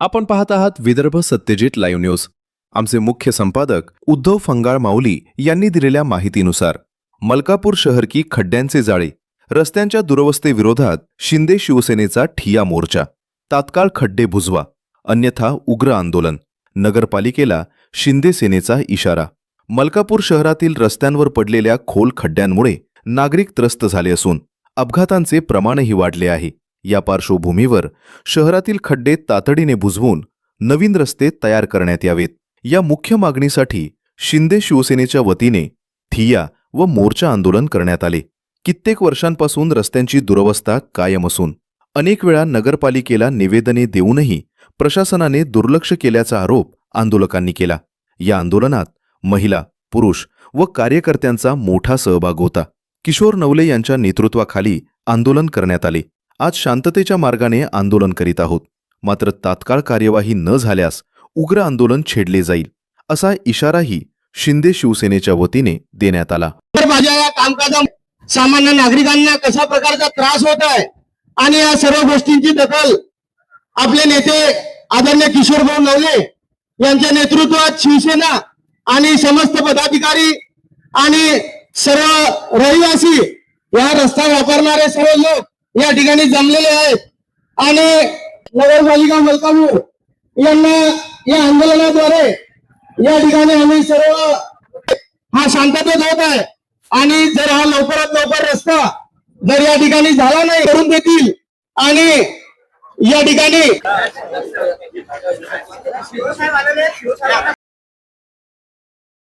आपण पाहत आहात विदर्भ सत्यजित लाईव्ह न्यूज। आमचे मुख्य संपादक उद्धव फंगाळ माऊली यांनी दिलेल्या माहितीनुसार मलकापूर शहर की खड्ड्यांचे जाळे, रस्त्यांच्या दुरवस्थेविरोधात शिंदे शिवसेनेचा ठिय्या मोर्चा, तात्काळ खड्डे बुजवा अन्यथा उग्र आंदोलन, नगरपालिकेला शिंदे सेनेचा इशारा। मलकापूर शहरातील रस्त्यांवर पडलेल्या खोल खड्ड्यांमुळे नागरिक त्रस्त झाले असून अपघातांचे प्रमाणही वाढले आहे। या पार्श्वभूमीवर शहरातील खड्डे तातडीने बुजवून नवीन रस्ते तयार करण्यात यावेत। या मुख्य मागणीसाठी शिंदे शिवसेनेच्या वतीने ठिय्या व मोर्चा आंदोलन करण्यात आले। कित्येक वर्षांपासून रस्त्यांची दुरवस्था कायम असून अनेक वेळा नगरपालिकेला निवेदने देऊनही प्रशासनाने दुर्लक्ष केल्याचा आरोप आंदोलकांनी केला। या आंदोलनात महिला, पुरुष व कार्यकर्त्यांचा मोठा सहभाग होता। किशोर नवले यांच्या नेतृत्वाखाली आंदोलन करण्यात आले। आज शांततेच्या मार्गाने आंदोलन करीत आहोत, मात्र तात्काळ कार्यवाही न झाल्यास उग्र आंदोलन छेडले जाईल असा इशाराही शिंदे शिवसेनेच्या वतीने देण्यात आला। माझ्या या कामकाजात सामान्य नागरिकांना कशा प्रकारचा त्रास होत आहे आणि या सर्व गोष्टींची दखल आपले नेते आदरणीय किशोरभाऊ नवले यांच्या नेतृत्वात शिवसेना आणि समस्त पदाधिकारी आणि सर्व रहिवासी, या रस्ता वापरणारे सर्व लोक या ठिकाणी जमलेले आहेत आणि नगरपालिका मलकापूर यांना या आंदोलनाद्वारे या ठिकाणी आम्ही सर्व हा शांततेत होत आहे आणि जर हा लवकरात लवकर रस्ता जर या ठिकाणी झाला नाही करून देतील आणि या ठिकाणी